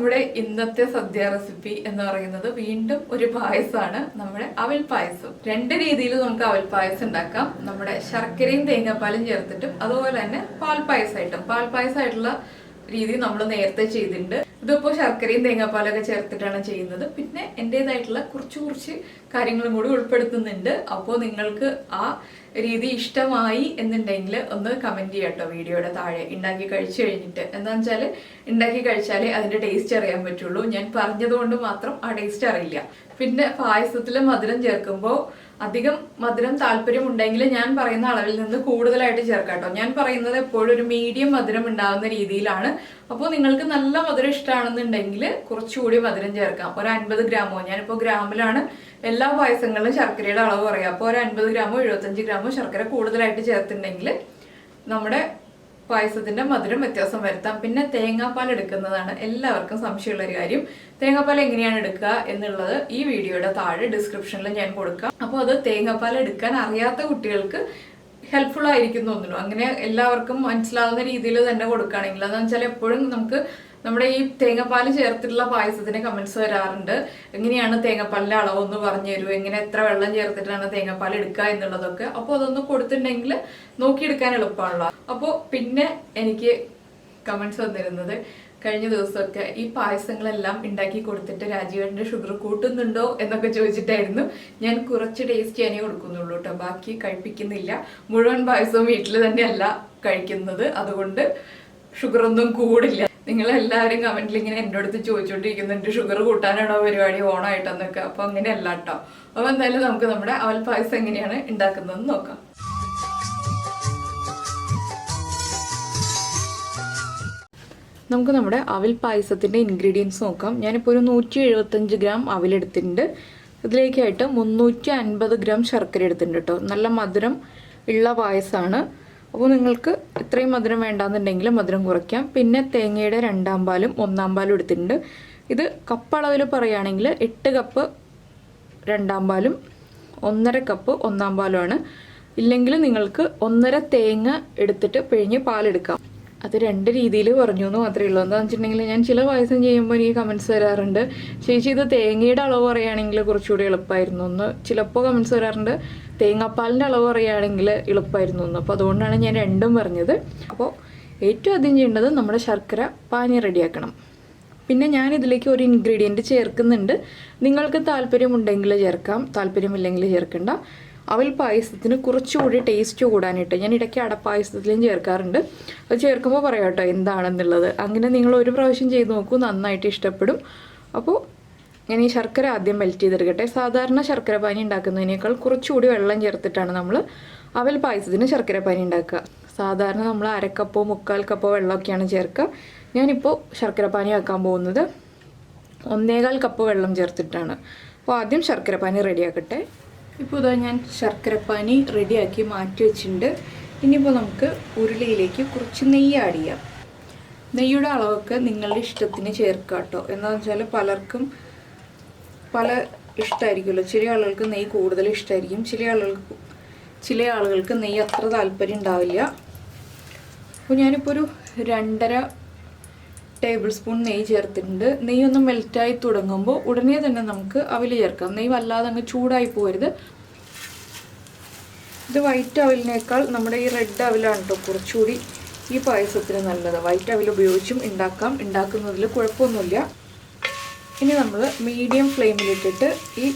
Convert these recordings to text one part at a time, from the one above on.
നമ്മുടെ ഇന്നത്തെ സദ്യ റെസിപ്പി എന്ന് പറയുന്നത് വീണ്ടും ഒരു പായസമാണ്, നമ്മുടെ അവൽ പായസം. രണ്ട് രീതിയിൽ നമുക്ക് അവൽ പായസം ഉണ്ടാക്കാം. നമ്മുടെ ശർക്കരയും തേങ്ങാപ്പാലും ചേർത്തിട്ടും അതുപോലെ തന്നെ പാൽപ്പായസമായിട്ടുള്ള രീതി നമ്മൾ നേരത്തെ ചെയ്തിട്ടുണ്ട്. ഇതിപ്പോൾ ശർക്കരയും തേങ്ങാപ്പാലൊക്കെ ചേർത്തിട്ടാണ് ചെയ്യുന്നത്. പിന്നെ എൻ്റെതായിട്ടുള്ള കുറച്ച് കാര്യങ്ങളും കൂടി ഉൾപ്പെടുത്തുന്നുണ്ട്. അപ്പോൾ നിങ്ങൾക്ക് ആ രീതി ഇഷ്ടമായി എന്നുണ്ടെങ്കിൽ ഒന്ന് കമൻറ്റ് ചെയ്യാം കേട്ടോ വീഡിയോയുടെ താഴെ. ഉണ്ടാക്കി കഴിച്ചു കഴിഞ്ഞിട്ട് എന്താണെന്ന് വെച്ചാൽ ഉണ്ടാക്കി കഴിച്ചാലേ അതിൻ്റെ ടേസ്റ്റ് അറിയാൻ പറ്റുള്ളൂ. ഞാൻ പറഞ്ഞതുകൊണ്ട് മാത്രം ആ ടേസ്റ്റ് അറിയില്ല. പിന്നെ പായസത്തിൽ മധുരം ചേർക്കുമ്പോൾ അധികം മധുരം താല്പര്യം ഉണ്ടെങ്കിൽ ഞാൻ പറയുന്ന അളവിൽ നിന്ന് കൂടുതലായിട്ട് ചേർക്കാം കേട്ടോ. ഞാൻ പറയുന്നത് എപ്പോഴും ഒരു മീഡിയം മധുരം ഉണ്ടാകുന്ന രീതിയിലാണ്. അപ്പോൾ നിങ്ങൾക്ക് നല്ല മധുരം ഇഷ്ടമാണെന്നുണ്ടെങ്കിൽ കുറച്ചുകൂടി മധുരം ചേർക്കാം. ഒരു 50 ഗ്രാമോ, ഞാനിപ്പോൾ ഗ്രാമിലാണ് എല്ലാ പായസങ്ങളിലും ശർക്കരയുടെ അളവ് പറയാം. അപ്പോൾ ഒരു 50 ഗ്രാമോ 75 ഗ്രാമോ ശർക്കര കൂടുതലായിട്ട് ചേർത്തിട്ടുണ്ടെങ്കിൽ നമ്മുടെ പായസത്തിന്റെ മധുരം വ്യത്യാസം വരുത്താം. പിന്നെ തേങ്ങാപ്പാൽ എടുക്കുന്നതാണ് എല്ലാവർക്കും സംശയമുള്ള ഒരു കാര്യം. തേങ്ങാപ്പാൽ എങ്ങനെയാണ് എടുക്കുക എന്നുള്ളത് ഈ വീഡിയോയുടെ താഴെ ഡിസ്ക്രിപ്ഷനിൽ ഞാൻ കൊടുക്കാം. അപ്പോൾ അത് തേങ്ങാപ്പാൽ എടുക്കാൻ അറിയാത്ത കുട്ടികൾക്ക് ഹെൽപ്ഫുൾ ആയിരിക്കും തോന്നുന്നു. അങ്ങനെ എല്ലാവർക്കും മനസ്സിലാവുന്ന രീതിയിൽ തന്നെ കൊടുക്കുകയാണെങ്കിൽ, അതെന്ന് വെച്ചാൽ എപ്പോഴും നമുക്ക് നമ്മുടെ ഈ തേങ്ങാപ്പാൽ ചേർത്തിട്ടുള്ള പായസത്തിന് കമന്റ്സ് വരാറുണ്ട്. എങ്ങനെയാണ് തേങ്ങാപ്പാലിന്റെ അളവൊന്ന് പറഞ്ഞു തരൂ, എങ്ങനെ എത്ര വെള്ളം ചേർത്തിട്ടാണ് തേങ്ങാപ്പാൽ എടുക്കുക എന്നുള്ളതൊക്കെ. അപ്പോൾ അതൊന്ന് കൊടുത്തിട്ടുണ്ടെങ്കിൽ നോക്കിയെടുക്കാൻ എളുപ്പമാണല്ലോ. അപ്പോൾ പിന്നെ എനിക്ക് കമന്റ്സ് വന്നിരുന്നത് കഴിഞ്ഞ ദിവസമൊക്കെ ഈ പായസങ്ങളെല്ലാം ഉണ്ടാക്കി കൊടുത്തിട്ട് രാജീവേട്ടൻ്റെ ഷുഗർ കൂട്ടുന്നുണ്ടോ എന്നൊക്കെ ചോദിച്ചിട്ടായിരുന്നു. ഞാൻ കുറച്ച് ടേസ്റ്റ് ചെയ്യാനേ കൊടുക്കുന്നുള്ളൂ കേട്ടോ, ബാക്കി കഴിപ്പിക്കുന്നില്ല. മുഴുവൻ പായസവും വീട്ടിൽ തന്നെയല്ല കഴിക്കുന്നത്, അതുകൊണ്ട് ഷുഗറൊന്നും കൂടില്ല. നിങ്ങളെല്ലാവരും കമന്റിൽ ഇങ്ങനെ എൻ്റെ അടുത്ത് ചോദിച്ചുകൊണ്ടിരിക്കുന്നുണ്ട് ഷുഗർ കൂട്ടാനാണോ പരിപാടി ഓണായിട്ടെന്നൊക്കെ. അപ്പോൾ അങ്ങനെയല്ല കേട്ടോ. അപ്പോൾ എന്തായാലും നമുക്ക് നമ്മുടെ അവൽ പായസം എങ്ങനെയാണ് ഉണ്ടാക്കുന്നതെന്ന് നോക്കാം. നമുക്ക് നമ്മുടെ അവൽ പായസത്തിൻ്റെ ഇൻഗ്രീഡിയൻസ് നോക്കാം. ഞാനിപ്പോൾ ഒരു 175 ഗ്രാം അവലെടുത്തിട്ടുണ്ട്. ഇതിലേക്കായിട്ട് 350 ഗ്രാം ശർക്കര എടുത്തിട്ടുണ്ട് കേട്ടോ. നല്ല മധുരം ഉള്ള പായസമാണ്. അപ്പോൾ നിങ്ങൾക്ക് ഇത്രയും മധുരം വേണ്ടാന്നുണ്ടെങ്കിൽ മധുരം കുറയ്ക്കാം. പിന്നെ തേങ്ങയുടെ 2-ാം പാലും 1-ാം പാലും എടുത്തിട്ടുണ്ട്. ഇത് കപ്പ് അളവിൽ പറയുകയാണെങ്കിൽ 8 കപ്പ് 2-ാം പാലും 1.5 കപ്പ് 1-ാം പാലുമാണ്. ഇല്ലെങ്കിൽ നിങ്ങൾക്ക് 1.5 തേങ്ങ എടുത്തിട്ട് പിഴിഞ്ഞ് പാലെടുക്കാം. അത് 2 രീതിയിൽ പറഞ്ഞു എന്ന് മാത്രമേ ഉള്ളൂ. എന്താണെന്ന് വെച്ചിട്ടുണ്ടെങ്കിൽ ഞാൻ ചില പായസം ചെയ്യുമ്പോൾ എനിക്ക് കമൻറ്റ്സ് വരാറുണ്ട്, ചേച്ചി ഇത് തേങ്ങയുടെ അളവ് പറയുകയാണെങ്കിൽ കുറച്ചുകൂടി എളുപ്പമായിരുന്നു എന്ന്. ചിലപ്പോൾ കമൻറ്റ്സ് വരാറുണ്ട് തേങ്ങാപ്പാലിൻ്റെ അളവ് പറയുകയാണെങ്കിൽ എളുപ്പമായിരുന്നു എന്ന്. അപ്പോൾ അതുകൊണ്ടാണ് ഞാൻ 2ഉം പറഞ്ഞത്. അപ്പോൾ ഏറ്റവും ആദ്യം ചെയ്യേണ്ടത് നമ്മുടെ ശർക്കര പാനി റെഡിയാക്കണം. പിന്നെ ഞാൻ ഇതിലേക്ക് ഒരു ഇൻഗ്രീഡിയൻറ്റ് ചേർക്കുന്നുണ്ട്. നിങ്ങൾക്ക് താല്പര്യമുണ്ടെങ്കിൽ ചേർക്കാം, താല്പര്യമില്ലെങ്കിൽ ചേർക്കണ്ട. അവൽ പായസത്തിന് കുറച്ചുകൂടി ടേസ്റ്റ് കൂടാനായിട്ട് ഞാൻ ഇടയ്ക്ക് അടപ്പായസത്തിലും ചേർക്കാറുണ്ട്. അത് ചേർക്കുമ്പോൾ പറയാം കേട്ടോ എന്താണെന്നുള്ളത്. അങ്ങനെ നിങ്ങൾ ഒരു പ്രാവശ്യം ചെയ്ത് നോക്കൂ, നന്നായിട്ട് ഇഷ്ടപ്പെടും. അപ്പോൾ ഞാൻ ഈ ശർക്കര ആദ്യം മെൽറ്റ് ചെയ്തെടുക്കട്ടെ. സാധാരണ ശർക്കര പാനി ഉണ്ടാക്കുന്നതിനേക്കാൾ കുറച്ചുകൂടി വെള്ളം ചേർത്തിട്ടാണ് നമ്മൾ അവൽ പായസത്തിന് ശർക്കര പാനി ഉണ്ടാക്കുക. സാധാരണ നമ്മൾ 1/2 കപ്പോ 3/4 കപ്പോ വെള്ളമൊക്കെയാണ് ചേർക്കുക. ഞാനിപ്പോൾ ശർക്കര പാനി ആക്കാൻ പോകുന്നത് 1.25 കപ്പ് വെള്ളം ചേർത്തിട്ടാണ്. അപ്പോൾ ആദ്യം ശർക്കര പാനി റെഡിയാക്കട്ടെ. ഇപ്പോൾ ഇതാ ഞാൻ ശർക്കരപ്പാനി റെഡിയാക്കി മാറ്റി വെച്ചിട്ടുണ്ട്. ഇനിയിപ്പോൾ നമുക്ക് ഉരുളിയിലേക്ക് കുറച്ച് നെയ്യ് ആഡ് ചെയ്യാം. നെയ്യുടെ അളവൊക്കെ നിങ്ങളുടെ ഇഷ്ടത്തിന് ചേർക്കുക കേട്ടോ. എന്താണെന്ന് വെച്ചാൽ പലർക്കും പല ഇഷ്ടമായിരിക്കുമല്ലോ. ചില ആളുകൾക്ക് നെയ്യ് കൂടുതൽ ഇഷ്ടമായിരിക്കും, ചില ആളുകൾക്ക് നെയ്യ് അത്ര താല്പര്യം ഉണ്ടാവില്ല. അപ്പോൾ ഞാനിപ്പോൾ ഒരു 2.5 ടേബിൾ സ്പൂൺ നെയ്യ് ചേർത്തിട്ടുണ്ട്. നെയ്യ് ഒന്ന് മെൽറ്റായി തുടങ്ങുമ്പോൾ ഉടനെ തന്നെ നമുക്ക് അവൽ ചേർക്കാം. നെയ്യ് വല്ലാതെ അങ്ങ് ചൂടായി പോകരുത്. ഇത് വൈറ്റ് അവലിനേക്കാൾ നമ്മുടെ ഈ റെഡ് അവലാണ് കേട്ടോ കുറച്ചുകൂടി ഈ പായസത്തിന് നല്ലത്. വൈറ്റ് അവൽ ഉപയോഗിച്ചും ഉണ്ടാക്കാം, ഉണ്ടാക്കുന്നതിൽ കുഴപ്പമൊന്നുമില്ല. ഇനി നമ്മൾ മീഡിയം ഫ്ലെയിമിലിട്ടിട്ട് ഈ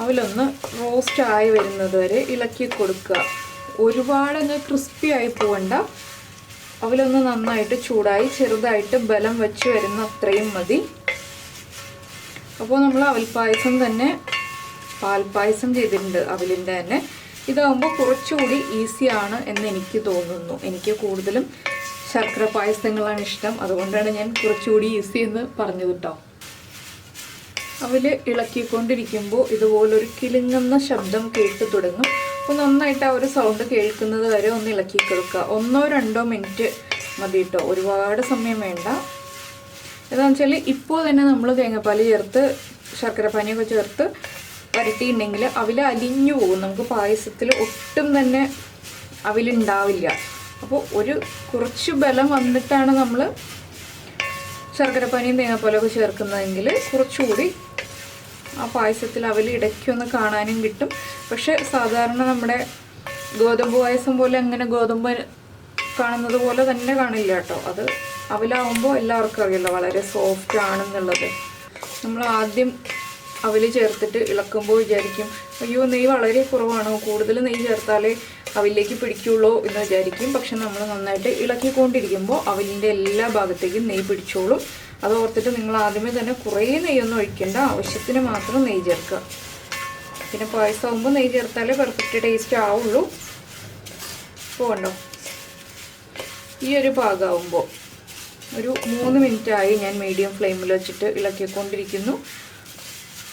അവലൊന്ന് റോസ്റ്റ് ആയി വരുന്നത് വരെ ഇളക്കി കൊടുക്കുക. ഒരുപാടങ്ങ് ക്രിസ്പി ആയി പോകണ്ട. അവലൊന്ന് നന്നായിട്ട് ചൂടായി ചെറുതായിട്ട് ബലം വെച്ച് വരുന്ന അത്രയും മതി. അപ്പോൾ നമ്മൾ അവൽ പായസം തന്നെ പാൽപ്പായസം ചെയ്തിട്ടുണ്ട് അവലിൻ്റെ തന്നെ. ഇതാകുമ്പോൾ കുറച്ചുകൂടി ഈസിയാണ് എന്ന് എനിക്ക് തോന്നുന്നു. എനിക്ക് കൂടുതലും ശർക്കര പായസങ്ങളാണ് ഇഷ്ടം, അതുകൊണ്ടാണ് ഞാൻ കുറച്ചുകൂടി ഈസി എന്ന് പറഞ്ഞത് കേട്ടോ. അവൽ ഇളക്കിക്കൊണ്ടിരിക്കുമ്പോൾ ഇതുപോലൊരു കിലുങ്ങുന്ന ശബ്ദം കേട്ട് തുടങ്ങും. അപ്പോൾ നന്നായിട്ട് ആ ഒരു സൗണ്ട് കേൾക്കുന്നത് വരെ ഒന്ന് ഇളക്കി കൊടുക്കുക. 1-2 മിനിറ്റ് മതി കേട്ടോ, ഒരുപാട് സമയം വേണ്ട. എന്താണെന്ന് വെച്ചാൽ ഇപ്പോൾ തന്നെ നമ്മൾ തേങ്ങാപ്പാൽ ചേർത്ത് ശർക്കരപ്പാനിയൊക്കെ ചേർത്ത് വരട്ടിയിട്ടുണ്ടെങ്കിൽ അവൽ അലിഞ്ഞു പോകും. നമുക്ക് പായസത്തിൽ ഒട്ടും തന്നെ അവലുണ്ടാവില്ല. അപ്പോൾ കുറച്ച് ബലം വന്നിട്ടാണ് നമ്മൾ ശർക്കരപ്പാനിയും തേങ്ങാപ്പാലൊക്കെ ചേർക്കുന്നതെങ്കിൽ കുറച്ചുകൂടി ആ പായസത്തിൽ അവൽ ഇടയ്ക്കൊന്ന് കാണാനും കിട്ടും. പക്ഷെ സാധാരണ നമ്മുടെ ഗോതമ്പ് പായസം പോലെ അങ്ങനെ ഗോതമ്പ് കാണുന്നത് പോലെ തന്നെ കാണില്ല കേട്ടോ. അത് അവലാവുമ്പോൾ എല്ലാവർക്കും അറിയില്ല വളരെ സോഫ്റ്റ് ആണെന്നുള്ളത്. നമ്മൾ ആദ്യം അവൽ ചേർത്തിട്ട് ഇളക്കുമ്പോൾ വിചാരിക്കും അയ്യോ നെയ്യ് വളരെ കുറവാണോ, കൂടുതൽ നെയ്യ് ചേർത്താലേ അവലിലേക്ക് പിടിക്കുള്ളൂ എന്ന് വിചാരിക്കും. പക്ഷെ നമ്മൾ നന്നായിട്ട് ഇളക്കിക്കൊണ്ടിരിക്കുമ്പോൾ അവലിൻ്റെ എല്ലാ ഭാഗത്തേക്കും നെയ്യ് പിടിച്ചോളും. അത് ഓർത്തിട്ട് നിങ്ങൾ ആദ്യമേ തന്നെ കുറേ നെയ്യൊന്നും ഒഴിക്കേണ്ട, ആവശ്യത്തിന് മാത്രം നെയ്യ് ചേർക്കുക. പിന്നെ പായസമാകുമ്പോൾ നെയ്യ് ചേർത്താലേ പെർഫെക്റ്റ് ടേസ്റ്റ് ആവുള്ളൂ. പോകണ്ടോ ഈ ഒരു പാകമാകുമ്പോൾ ഒരു 3 മിനിറ്റായി ഞാൻ മീഡിയം ഫ്ലെയിമിൽ വെച്ചിട്ട് ഇളക്കിക്കൊണ്ടിരിക്കുന്നു.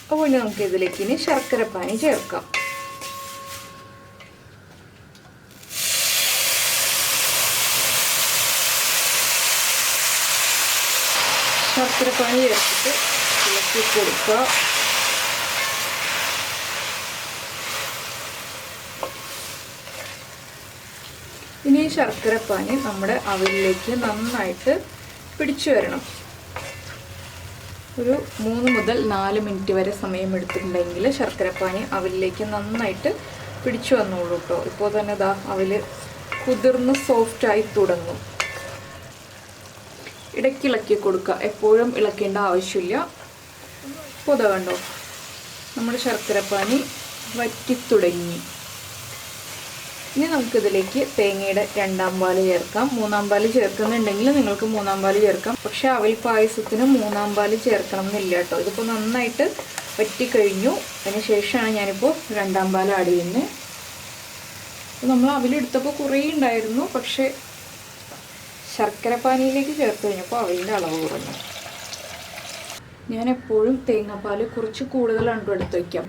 അപ്പോൾ ഇനി നമുക്ക് ഇതിലേക്ക് ഇനി ശർക്കരപ്പാനി ചേർക്കാം. ശർക്കരപ്പാനി ചേർത്തിട്ട് ഇളക്കി കൊടുക്കുക. ഇനി ഈ ശർക്കരപ്പാനി നമ്മുടെ അവലിലേക്ക് നന്നായിട്ട് പിടിച്ചു വരണം. ഒരു 3 മുതൽ 4 മിനിറ്റ് വരെ സമയം എടുത്തിട്ടുണ്ടെങ്കിൽ ശർക്കരപ്പാനി അവലിലേക്ക് നന്നായിട്ട് പിടിച്ചു വന്നോളൂ കേട്ടോ. ഇപ്പോൾ തന്നെ ഇതാ അവൽ കുതിർന്ന് സോഫ്റ്റായി തുടങ്ങും. ഇടയ്ക്ക് ഇളക്കി കൊടുക്കുക, എപ്പോഴും ഇളക്കേണ്ട ആവശ്യമില്ല. ഇപ്പോൾ ഇതാ കണ്ടോ നമ്മുടെ ശർക്കരപ്പാനി വറ്റിത്തുടങ്ങി. ഇനി നമുക്കിതിലേക്ക് തേങ്ങയുടെ 2ാം പാല് ചേർക്കാം. 3ാം പാല് ചേർക്കുന്നുണ്ടെങ്കിൽ നിങ്ങൾക്ക് 3ാം പാല് ചേർക്കാം. പക്ഷേ അവൽ പായസത്തിന് 3ാം പാല് ചേർക്കണം എന്നില്ല കേട്ടോ. ഇതിപ്പോൾ നന്നായിട്ട് വറ്റിക്കഴിഞ്ഞു. അതിന് ശേഷമാണ് ഞാനിപ്പോൾ 2ാം പാൽ ആഡ് ചെയ്യുന്നത്. നമ്മൾ അവലെടുത്തപ്പോൾ കുറേ ഉണ്ടായിരുന്നു, പക്ഷേ ശർക്കരപ്പാനിയിലേക്ക് ചേർത്ത് കഴിഞ്ഞപ്പോൾ അവലിൻ്റെ അളവ് കുറഞ്ഞു. ഞാൻ എപ്പോഴും തേങ്ങാപ്പാൽ കുറച്ച് കൂടുതലാണ് എടുത്ത് വയ്ക്കാം.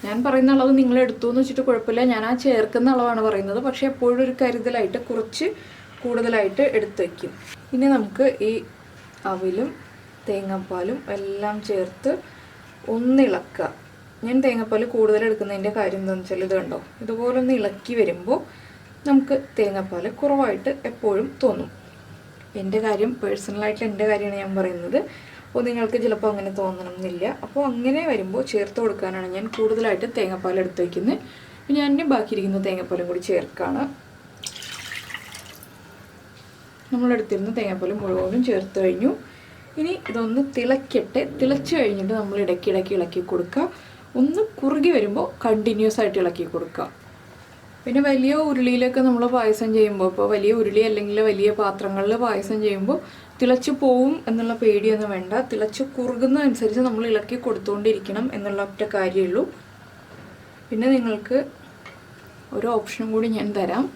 ഞാൻ പറയുന്ന അളവ് നിങ്ങൾ എടുത്തു എന്ന് വെച്ചിട്ട് കുഴപ്പമില്ല, ഞാൻ ആ ചേർക്കുന്ന അളവാണ് പറയുന്നത്. പക്ഷേ എപ്പോഴും ഒരു കരുതലായിട്ട് കുറച്ച് കൂടുതലായിട്ട് എടുത്ത് വയ്ക്കും. ഇനി നമുക്ക് ഈ അവിലും തേങ്ങാപ്പാലും എല്ലാം ചേർത്ത് ഒന്നിളക്കുക. ഞാൻ തേങ്ങാപ്പാൽ കൂടുതൽ എടുക്കുന്നതിൻ്റെ കാര്യം എന്താണെന്ന് വെച്ചാൽ ഇത് കണ്ടോ, ഇതുപോലെ ഒന്ന് ഇളക്കി വരുമ്പോൾ നമുക്ക് തേങ്ങാപ്പാൽ കുറവായിട്ട് എപ്പോഴും തോന്നും. എൻ്റെ കാര്യം പേഴ്സണലായിട്ട് എൻ്റെ കാര്യമാണ് ഞാൻ പറയുന്നത്. അപ്പോൾ നിങ്ങൾക്ക് ചിലപ്പോൾ അങ്ങനെ തോന്നണം എന്നില്ല. അപ്പോൾ അങ്ങനെ വരുമ്പോൾ ചേർത്ത് കൊടുക്കാനാണ് ഞാൻ കൂടുതലായിട്ട് തേങ്ങാപ്പാൽ എടുത്ത് വയ്ക്കുന്നത്. പിന്നെ ഞാൻ ബാക്കിയിരിക്കുന്ന തേങ്ങാപ്പാലും കൂടി ചേർക്കാണ്. നമ്മളെടുത്തിരുന്ന തേങ്ങാപ്പാലും മുഴുവനും ചേർത്ത് കഴിഞ്ഞു. ഇനി ഇതൊന്ന് തിളക്കട്ടെ. തിളച്ച് കഴിഞ്ഞിട്ട് നമ്മൾ ഇടയ്ക്കിടയ്ക്ക് ഇളക്കി കൊടുക്കുക. ഒന്ന് കുറുകി വരുമ്പോൾ കണ്ടിന്യൂസ് ആയിട്ട് ഇളക്കി കൊടുക്കുക. പിന്നെ വലിയ ഉരുളിയിലൊക്കെ നമ്മൾ പായസം ചെയ്യുമ്പോൾ, ഇപ്പോൾ വലിയ ഉരുളി അല്ലെങ്കിൽ വലിയ പാത്രങ്ങളിൽ പായസം ചെയ്യുമ്പോൾ തിളച്ച് പോവും എന്നുള്ള പേടിയൊന്നും വേണ്ട. തിളച്ച് കുറുകുന്നതനുസരിച്ച് നമ്മൾ ഇളക്കി കൊടുത്തുകൊണ്ടിരിക്കണം എന്നുള്ള ഒറ്റ കാര്യമുള്ളൂ. പിന്നെ നിങ്ങൾക്ക് ഒരു ഓപ്ഷനും കൂടി ഞാൻ തരാം.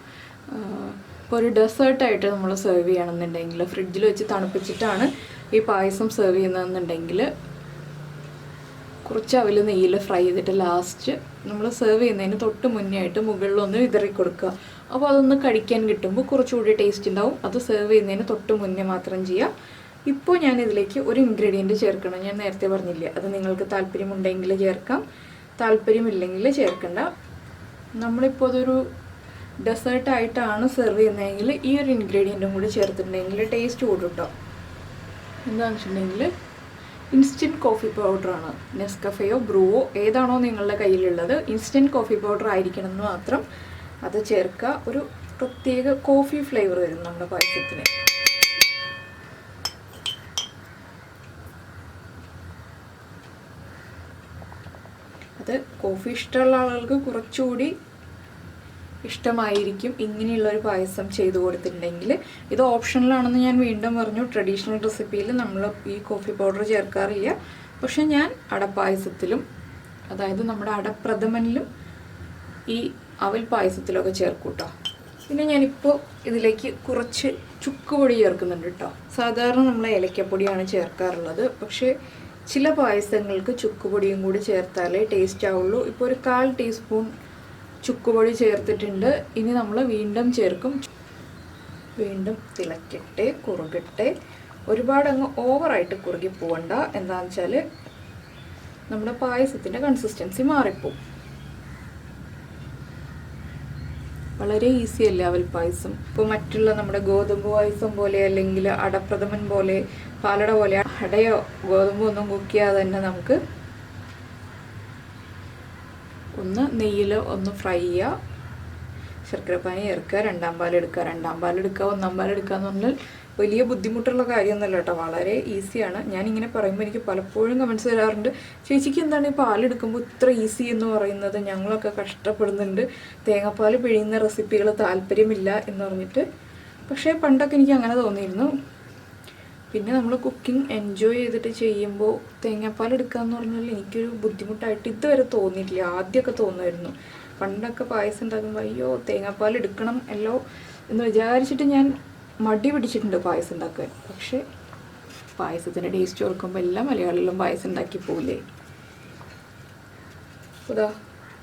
ഇപ്പോൾ ഒരു ഡെസേർട്ടായിട്ട് നമ്മൾ സെർവ് ചെയ്യണമെന്നുണ്ടെങ്കിൽ, ഫ്രിഡ്ജിൽ വെച്ച് തണുപ്പിച്ചിട്ടാണ് ഈ പായസം സെർവ് ചെയ്യുന്നതെന്നുണ്ടെങ്കിൽ, കുറച്ച് അവൽ നെയ്യിൽ ഫ്രൈ ചെയ്തിട്ട് ലാസ്റ്റ് നമ്മൾ സെർവ് ചെയ്യുന്നതിന് തൊട്ട് മുന്നേ ആയിട്ട് മുകളിലൊന്ന് വിതറി കൊടുക്കുക. അപ്പോൾ അതൊന്ന് കഴിക്കാൻ കിട്ടുമ്പോൾ കുറച്ചുകൂടി ടേസ്റ്റ് ഉണ്ടാവും. അത് സെർവ് ചെയ്യുന്നതിന് തൊട്ട് മുന്നേ മാത്രം ചെയ്യുക. ഇപ്പോൾ ഞാൻ ഇതിലേക്ക് ഒരു ഇൻഗ്രീഡിയൻറ്റ് ചേർക്കണം. ഞാൻ നേരത്തെ പറഞ്ഞില്ലേ, അത് നിങ്ങൾക്ക് താല്പര്യമുണ്ടെങ്കിൽ ചേർക്കാം, താല്പര്യമില്ലെങ്കിൽ ചേർക്കണ്ട. നമ്മളിപ്പോൾ അതൊരു ഡെസേർട്ടായിട്ടാണ് സെർവ് ചെയ്യുന്നതെങ്കിൽ ഈ ഒരു ഇൻഗ്രീഡിയൻറ്റും കൂടി ചേർത്തിട്ടുണ്ടെങ്കിൽ ടേസ്റ്റ് കൂടും കേട്ടോ. എന്താണെന്ന് വെച്ചിട്ടുണ്ടെങ്കിൽ ഇൻസ്റ്റൻറ്റ് കോഫി പൗഡറാണ്. നെസ്കഫെയോ ബ്രൂവോ ഏതാണോ നിങ്ങളുടെ കയ്യിലുള്ളത്, ഇൻസ്റ്റൻറ്റ് കോഫി പൗഡർ ആയിരിക്കണം എന്ന് മാത്രം അത് ചേർക്കുക. ഒരു പ്രത്യേക കോഫി ഫ്ലേവർ വരും നമ്മുടെ പായസത്തിന്. അത് കോഫി ഇഷ്ടമുള്ള ആളുകൾക്ക് കുറച്ചുകൂടി ഇഷ്ടമായിരിക്കും ഇങ്ങനെയുള്ളൊരു പായസം ചെയ്തു കൊടുത്തിട്ടുണ്ടെങ്കിൽ. ഇത് ഓപ്ഷണലാണെന്ന് ഞാൻ വീണ്ടും പറഞ്ഞു. ട്രഡീഷണൽ റെസിപ്പിയിൽ നമ്മൾ ഈ കോഫി പൗഡർ ചേർക്കാറില്ല. പക്ഷെ ഞാൻ അടപ്പായസത്തിലും, അതായത് നമ്മുടെ അടപ്രഥമനിലും ഈ അവൽ പായസത്തിലൊക്കെ ചേർക്കും കേട്ടോ. പിന്നെ ഞാനിപ്പോൾ ഇതിലേക്ക് കുറച്ച് ചുക്കുപൊടി ചേർക്കുന്നുണ്ട് കേട്ടോ. സാധാരണ നമ്മൾ ഏലക്കപ്പൊടിയാണ് ചേർക്കാറുള്ളത്. പക്ഷേ ചില പായസങ്ങൾക്ക് ചുക്കുപൊടിയും കൂടി ചേർത്താലേ ടേസ്റ്റ് ആവുള്ളൂ. ഇപ്പോൾ ഒരു 1/4 ടീസ്പൂൺ ചുക്കുപൊടി ചേർത്തിട്ടുണ്ട്. ഇനി നമ്മൾ വീണ്ടും ചേർക്കും. വീണ്ടും തിളക്കട്ടെ, കുറുകട്ടെ. ഒരുപാട് അങ്ങ് ഓവറായിട്ട് കുറുകി പോകണ്ട. എന്താണെന്ന് വെച്ചാൽ നമ്മുടെ പായസത്തിൻ്റെ കൺസിസ്റ്റൻസി മാറിപ്പോവും. വളരെ ഈസി അല്ലേ അവൽ പായസം. ഇപ്പോൾ മറ്റുള്ള നമ്മുടെ ഗോതമ്പ് പായസം പോലെ അല്ലെങ്കിൽ അടപ്രഥമൻ പോലെ പാലട പോലെ അടയോ ഗോതമ്പോ ഒന്നും കുക്ക് ചെയ്യാതെ തന്നെ നമുക്ക് ഒന്ന് നെയ്യിൽ ഒന്ന് ഫ്രൈ ചെയ്യുക, ശർക്കരപ്പാനി ചേർക്കുക, രണ്ടാം പാലെടുക്കുക. ഒന്നാം പാലെടുക്കുക എന്ന് പറഞ്ഞാൽ വലിയ ബുദ്ധിമുട്ടുള്ള കാര്യമൊന്നുമല്ല കേട്ടോ, വളരെ ഈസിയാണ്. ഞാനിങ്ങനെ പറയുമ്പോൾ എനിക്ക് പലപ്പോഴും കമൻറ്റ്സ് വരാറുണ്ട്, ചേച്ചിക്ക് എന്താണ് ഈ പാലെടുക്കുമ്പോൾ ഇത്ര ഈസി എന്ന് പറയുന്നത്, ഞങ്ങളൊക്കെ കഷ്ടപ്പെടുന്നുണ്ട്, തേങ്ങാപ്പാൽ പിഴിയുന്ന റെസിപ്പികൾ താല്പര്യമില്ല എന്ന് പറഞ്ഞിട്ട്. പക്ഷേ പണ്ടൊക്കെ എനിക്ക് അങ്ങനെ തോന്നിയിരുന്നു. പിന്നെ നമ്മൾ കുക്കിംഗ് എൻജോയ് ചെയ്തിട്ട് ചെയ്യുമ്പോൾ തേങ്ങാപ്പാൽ എടുക്കുക എന്ന് പറഞ്ഞാൽ എനിക്കൊരു ബുദ്ധിമുട്ടായിട്ട് ഇതുവരെ തോന്നിയിട്ടില്ല. ആദ്യമൊക്കെ തോന്നുമായിരുന്നു. പണ്ടൊക്കെ പായസം ഉണ്ടാക്കുമ്പോൾ അയ്യോ തേങ്ങാപ്പാൽ എടുക്കണം അല്ലോ എന്ന് വിചാരിച്ചിട്ട് ഞാൻ മടി പിടിച്ചിട്ടുണ്ട് പായസം ഉണ്ടാക്കാൻ. പക്ഷേ പായസത്തിൻ്റെ ടേസ്റ്റ് ഓർക്കുമ്പോൾ എല്ലാ മലയാളികളും പായസം ഉണ്ടാക്കി പോകില്ലേ. അതാ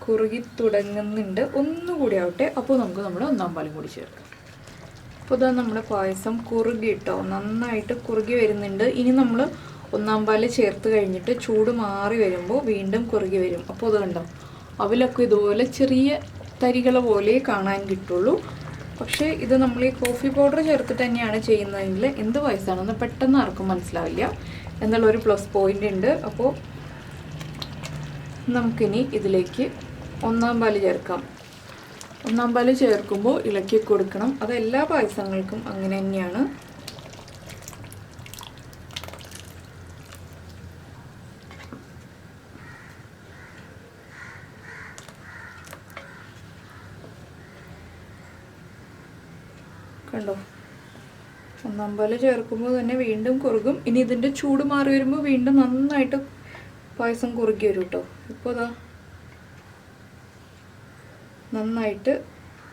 കുറുകി തുടങ്ങുന്നുണ്ട്, ഒന്നുകൂടി ആവട്ടെ. അപ്പോൾ നമുക്ക് നമ്മുടെ ഒന്നാം പാലും കൂടി ചേർക്കാം. അപ്പോൾ ഇതാ നമ്മുടെ പായസം കുറുകി കേട്ടോ, നന്നായിട്ട് കുറുകി വരുന്നുണ്ട്. ഇനി നമ്മൾ ഒന്നാം പാല് ചേർത്ത് കഴിഞ്ഞിട്ട് ചൂട് മാറി വരുമ്പോൾ വീണ്ടും കുറുകി വരും. അപ്പോൾ അത് കണ്ടോ, അവിലൊക്കെ ഇതുപോലെ ചെറിയ തരികൾ പോലെ കാണാൻ കിട്ടുള്ളൂ. പക്ഷേ ഇത് നമ്മൾ ഈ കോഫി പൗഡർ ചേർത്തിട്ട് തന്നെയാണ് ചെയ്യുന്നതെങ്കിൽ എന്ത് പായസമാണെന്ന് പെട്ടെന്ന് ആർക്കും മനസ്സിലാവില്ല എന്നുള്ളൊരു പ്ലസ് പോയിൻ്റ് ഉണ്ട്. അപ്പോൾ നമുക്കിനി ഇതിലേക്ക് ഒന്നാം പാല് ചേർക്കാം. ഒന്നാം പാല് ചേർക്കുമ്പോൾ ഇളക്കി കൊടുക്കണം. അത് എല്ലാ പായസങ്ങൾക്കും അങ്ങനെ തന്നെയാണ്. കണ്ടോ, ഒന്നാം പാല് ചേർക്കുമ്പോൾ തന്നെ വീണ്ടും കുറുകും. ഇനി ഇതിൻ്റെ ചൂട് മാറി വരുമ്പോൾ വീണ്ടും നന്നായിട്ട് പായസം കുറുകി വരും കേട്ടോ. ഇപ്പോൾ ഇതാ നന്നായിട്ട്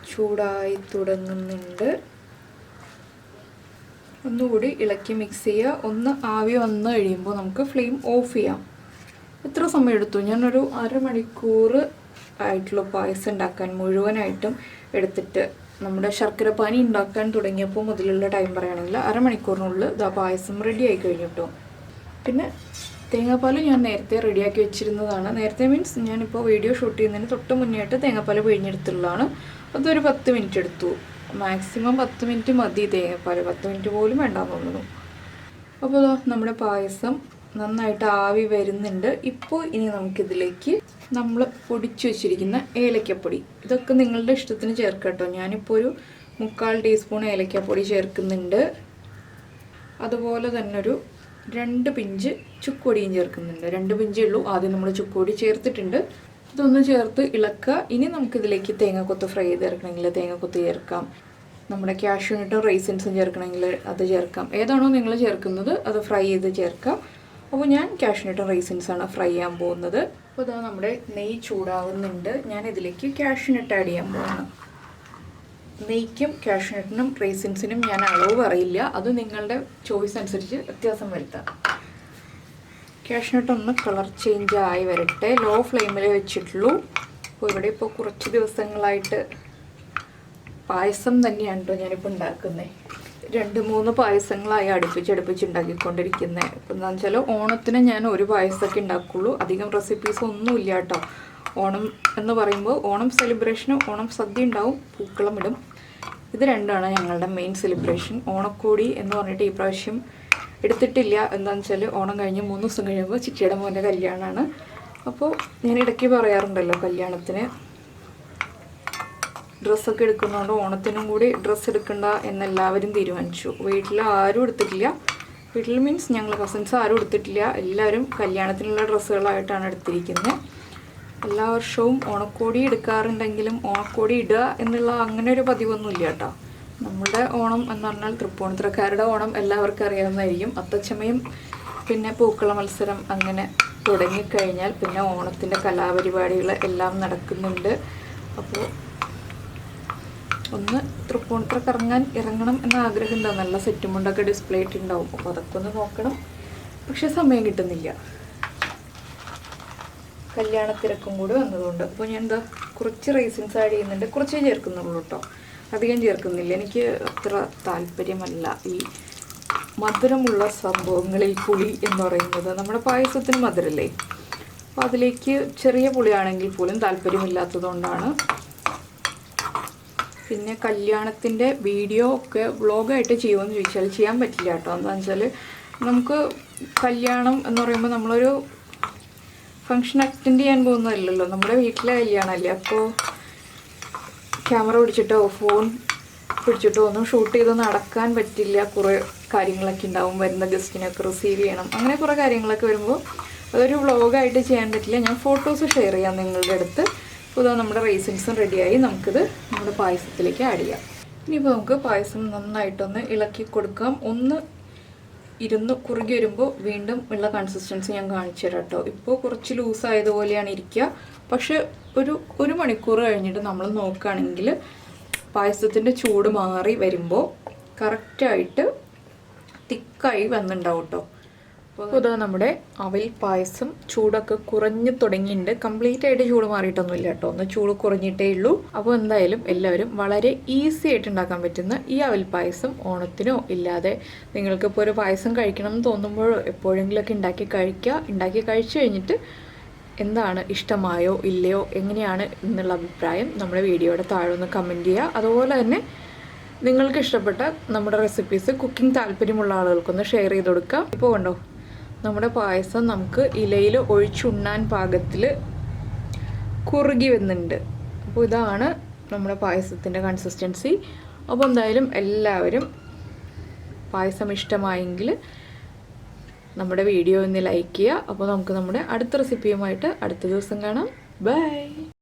ചൂടായി തുടങ്ങുന്നുണ്ട്. ഒന്നുകൂടി ഇളക്കി മിക്സ് ചെയ്യുക. ഒന്ന് ആവി വന്നു കഴിയുമ്പോൾ നമുക്ക് ഫ്ലെയിം ഓഫ് ചെയ്യാം. എത്ര സമയം എടുത്തു? ഞാനൊരു അരമണിക്കൂർ ആയിട്ടുള്ള പായസം ഉണ്ടാക്കാൻ മുഴുവനായിട്ടും എടുത്തിട്ട് നമ്മുടെ ശർക്കരപ്പാനി ഉണ്ടാക്കാൻ തുടങ്ങിയപ്പോൾ മുതലുള്ള ടൈം പറയുകയാണെങ്കിൽ അരമണിക്കൂറിനുള്ളിൽ ഇതാ പായസം റെഡി ആയി കഴിഞ്ഞു കേട്ടോ. പിന്നെ തേങ്ങാപ്പാൽ ഞാൻ നേരത്തെ റെഡിയാക്കി വെച്ചിരുന്നതാണ്. നേരത്തെ മീൻസ് ഞാനിപ്പോൾ വീഡിയോ ഷൂട്ട് ചെയ്യുന്നതിന് തൊട്ട് മുന്നേയായിട്ട് തേങ്ങാപ്പാൽ പിഴിഞ്ഞെടുത്തുള്ളതാണ്. അതൊരു 10 മിനിറ്റ് എടുത്തു. മാക്സിമം 10 മിനിറ്റ് മതി തേങ്ങാപ്പാൽ, 10 മിനിറ്റ് പോലും വേണ്ടാന്ന് തോന്നുന്നു. അപ്പോൾ നമ്മുടെ പായസം നന്നായിട്ട് ആവി വരുന്നുണ്ട്. ഇപ്പോൾ ഇനി നമുക്കിതിലേക്ക് നമ്മൾ പൊടിച്ചു വെച്ചിരിക്കുന്ന ഏലക്കപ്പൊടി, ഇതൊക്കെ നിങ്ങളുടെ ഇഷ്ടത്തിന് ചേർക്കാം കേട്ടോ. ഞാനിപ്പോൾ ഒരു 3/4 ടീസ്പൂൺ ഏലക്കപ്പൊടി ചേർക്കുന്നുണ്ട്. അതുപോലെ തന്നെ ഒരു 2 പിഞ്ച് ചുക്കുപൊടിയും ചേർക്കുന്നുണ്ട്. 2 പിഞ്ചേ ഉള്ളൂ. ആദ്യം നമ്മൾ ചുക്കുപൊടി ചേർത്തിട്ടുണ്ട്. ഇതൊന്ന് ചേർത്ത് ഇളക്കുക. ഇനി നമുക്കിതിലേക്ക് തേങ്ങാക്കൊത്ത് ഫ്രൈ ചെയ്ത് ചേർക്കണമെങ്കിൽ തേങ്ങാക്കൊത്ത് ചേർക്കാം. നമ്മുടെ കാഷ്യൂനട്ടും റൈസിൻസും ചേർക്കണമെങ്കിൽ അത് ചേർക്കാം. ഏതാണോ നിങ്ങൾ ചേർക്കുന്നത് അത് ഫ്രൈ ചെയ്ത് ചേർക്കാം. അപ്പോൾ ഞാൻ കാഷ്യൂനട്ടും റൈസിൻസാണ് ഫ്രൈ ചെയ്യാൻ പോകുന്നത്. അപ്പോൾ ഇതാ നമ്മുടെ നെയ്യ് ചൂടാവുന്നുണ്ട്. ഞാൻ ഇതിലേക്ക് കാഷ്യൂനട്ട് ആഡ് ചെയ്യാൻ പോകുന്നു. നെയ്ക്കും കാഷ്യൂനട്ടിനും റൈസിൻസിനും ഞാൻ അളവ് പറയില്ല, അത് നിങ്ങളുടെ ചോയ്സ് അനുസരിച്ച് വ്യത്യാസം വരുത്താം. കാഷ്യൂനട്ട് ഒന്ന് കളർ ചേഞ്ച് ആയി വരട്ടെ. ലോ ഫ്ലെയിമിൽ വെച്ചിട്ടുള്ളൂ. അപ്പോൾ ഇവിടെ ഇപ്പോൾ കുറച്ച് ദിവസങ്ങളായിട്ട് പായസം തന്നെയാണ് കേട്ടോ ഞാനിപ്പോൾ ഉണ്ടാക്കുന്നത്. 2-3 പായസങ്ങളായി അടുപ്പിച്ചുണ്ടാക്കിക്കൊണ്ടിരിക്കുന്നത്. ഇപ്പം എന്താണെന്ന് വെച്ചാൽ ഓണത്തിന് ഞാൻ ഒരു പായസമൊക്കെ ഉണ്ടാക്കുള്ളൂ. അധികം റെസിപ്പീസ് ഒന്നുമില്ല കേട്ടോ. ഓണം എന്ന് പറയുമ്പോൾ ഓണം സെലിബ്രേഷന് ഓണം സദ്യ ഉണ്ടാവും, പൂക്കളം ഇടും. ഇത് രണ്ടാണ് ഞങ്ങളുടെ മെയിൻ സെലിബ്രേഷൻ. ഓണക്കോടി എന്ന് പറഞ്ഞിട്ട് ഈ പ്രാവശ്യം എടുത്തിട്ടില്ല. എന്താണെന്ന് വെച്ചാൽ ഓണം കഴിഞ്ഞ് 3 ദിവസം കഴിയുമ്പോൾ ചിറ്റിയുടെ മോൻ്റെ കല്യാണമാണ്. അപ്പോൾ ഞാൻ ഇടയ്ക്ക് പറയാറുണ്ടല്ലോ, കല്യാണത്തിന് ഡ്രസ്സൊക്കെ എടുക്കുന്നതുകൊണ്ട് ഓണത്തിനും കൂടി ഡ്രസ്സ് എടുക്കണ്ട എന്നെല്ലാവരും തീരുമാനിച്ചു. വീട്ടിൽ ആരും എടുത്തിട്ടില്ല. വീട്ടിൽ മീൻസ് ഞങ്ങൾ കസിൻസ് ആരും എടുത്തിട്ടില്ല. എല്ലാവരും കല്യാണത്തിനുള്ള ഡ്രസ്സുകളായിട്ടാണ് എടുത്തിരിക്കുന്നത്. എല്ലാ വർഷവും ഓണക്കോടി എടുക്കാറുണ്ടെങ്കിലും ഓണക്കോടി ഇടുക എന്നുള്ള അങ്ങനെ ഒരു പതിവൊന്നുമില്ല കേട്ടോ. നമ്മുടെ ഓണം എന്ന് പറഞ്ഞാൽ തൃപ്പൂണിത്തുറക്കാരുടെ ഓണം എല്ലാവർക്കും അറിയാവുന്നതായിരിക്കും. അത്തച്ചമയം പിന്നെ പൂക്കള മത്സരം അങ്ങനെ തുടങ്ങിക്കഴിഞ്ഞാൽ പിന്നെ ഓണത്തിൻ്റെ കലാപരിപാടികൾ എല്ലാം നടക്കുന്നുണ്ട്. അപ്പോൾ ഒന്ന് തൃപ്പൂണിത്തുറ ഇറങ്ങണം എന്ന ആഗ്രഹം ഉണ്ടാവും. നല്ല സെറ്റും മുണ്ടൊക്കെ ഡിസ്പ്ലേ ഇട്ടുണ്ടാവും. അപ്പോൾ അതൊക്കെ ഒന്ന് നോക്കണം. പക്ഷെ സമയം കിട്ടുന്നില്ല, കല്യാണത്തിരക്കും കൂടി വന്നതുകൊണ്ട്. അപ്പോൾ ഞാൻ കുറച്ച് റൈസിൻസ് ആഡ് ചെയ്യുന്നുണ്ട്. കുറച്ചേ ചേർക്കുന്നുള്ളൂ കേട്ടോ, അധികം ചേർക്കുന്നില്ല. എനിക്ക് അത്ര താല്പര്യമല്ല ഈ മധുരമുള്ള സംഭവങ്ങളിൽ പുളി എന്ന് പറയുന്നത്. നമ്മുടെ പായസത്തിന് മധുരല്ലേ, അപ്പോൾ അതിലേക്ക് ചെറിയ പുളിയാണെങ്കിൽ പോലും താല്പര്യമില്ലാത്തതുകൊണ്ടാണ്. പിന്നെ കല്യാണത്തിൻ്റെ വീഡിയോ ഒക്കെ വ്ളോഗായിട്ട് ചെയ്യുമെന്ന് ചോദിച്ചാൽ ചെയ്യാൻ പറ്റില്ല കേട്ടോ. എന്താണെന്ന് വെച്ചാൽ നമുക്ക് കല്യാണം എന്ന് പറയുമ്പോൾ നമ്മളൊരു ഫങ്ഷൻ അറ്റൻഡ് ചെയ്യാൻ പോകുന്നതല്ലല്ലോ, നമ്മുടെ വീട്ടിലെ കല്യാണമല്ലേ. അപ്പോൾ ക്യാമറ പിടിച്ചിട്ടോ ഫോൺ പിടിച്ചിട്ടോ ഒന്നും ഷൂട്ട് ചെയ്ത് നടക്കാൻ പറ്റില്ല. കുറേ കാര്യങ്ങളൊക്കെ ഉണ്ടാവും, വരുന്ന ഗസ്റ്റിനൊക്കെ റിസീവ് ചെയ്യണം, അങ്ങനെ കുറേ കാര്യങ്ങളൊക്കെ വരുമ്പോൾ അതൊരു വ്ളോഗായിട്ട് ചെയ്യാൻ പറ്റില്ല. ഞാൻ ഫോട്ടോസ് ഷെയർ ചെയ്യാം നിങ്ങളുടെ അടുത്ത്. അപ്പോൾ ഇതാ നമ്മുടെ റൈസിൻസും റെഡിയായി. നമുക്കിത് നമ്മുടെ പായസത്തിലേക്ക് ആഡ് ചെയ്യാം. ഇനിയിപ്പോൾ നമുക്ക് പായസം നന്നായിട്ടൊന്ന് ഇളക്കി കൊടുക്കാം. ഒന്ന് ഇരുന്ന് കുറുകി വരുമ്പോൾ വീണ്ടും ഉള്ള കൺസിസ്റ്റൻസി ഞാൻ കാണിച്ചു തരാം കേട്ടോ. ഇപ്പോൾ കുറച്ച് ലൂസായതുപോലെയാണ് ഇരിക്കുക. പക്ഷെ ഒരു മണിക്കൂർ കഴിഞ്ഞിട്ട് നമ്മൾ നോക്കുകയാണെങ്കിൽ പായസത്തിൻ്റെ ചൂട് മാറി വരുമ്പോൾ കറക്റ്റായിട്ട് തിക്കായി വന്നിട്ടുണ്ടാവും കേട്ടോ. അപ്പോൾ ഇതാ നമ്മുടെ അവിൽ പായസം ചൂടൊക്കെ കുറഞ്ഞ് തുടങ്ങിയിട്ടുണ്ട്. കംപ്ലീറ്റ് ആയിട്ട് ചൂട് മാറിയിട്ടൊന്നുമില്ല കേട്ടോ, ഒന്ന് ചൂട് കുറഞ്ഞിട്ടേ ഉള്ളൂ. അപ്പോൾ എന്തായാലും എല്ലാവരും വളരെ ഈസി ആയിട്ട് ഉണ്ടാക്കാൻ പറ്റുന്ന ഈ അവിൽ പായസം ഓണത്തിനോ ഇല്ലാതെ നിങ്ങൾക്കിപ്പോൾ ഒരു പായസം കഴിക്കണം എന്ന് തോന്നുമ്പോഴോ എപ്പോഴെങ്കിലുമൊക്കെ ഉണ്ടാക്കി കഴിക്കുക. ഉണ്ടാക്കി കഴിച്ചു കഴിഞ്ഞിട്ട് എന്താണ്, ഇഷ്ടമായോ ഇല്ലയോ, എങ്ങനെയാണ് എന്നുള്ള അഭിപ്രായം നമ്മുടെ വീഡിയോയുടെ താഴെ ഒന്ന് കമൻറ്റ് ചെയ്യുക. അതുപോലെ തന്നെ നിങ്ങൾക്ക് ഇഷ്ടപ്പെട്ട നമ്മുടെ റെസിപ്പീസ് കുക്കിംഗ് താല്പര്യമുള്ള ആളുകൾക്കൊന്ന് ഷെയർ ചെയ്ത് കൊടുക്കുക. ഇപ്പോൾ കണ്ടോ നമ്മുടെ പായസം നമുക്ക് ഇലയിൽ ഒഴിച്ചുണ്ണാൻ പാകത്തിൽ കുറുകി വന്നിട്ടുണ്ട്. അപ്പോൾ ഇതാണ് നമ്മുടെ പായസത്തിൻ്റെ കൺസിസ്റ്റൻസി. അപ്പോൾ എന്തായാലും എല്ലാവരും പായസം ഇഷ്ടമായെങ്കിൽ നമ്മുടെ വീഡിയോ ഒന്ന് ലൈക്ക് ചെയ്യുക. അപ്പോൾ നമുക്ക് നമ്മുടെ അടുത്ത റെസിപ്പിയുമായിട്ട് അടുത്ത ദിവസം കാണാം. ബൈ.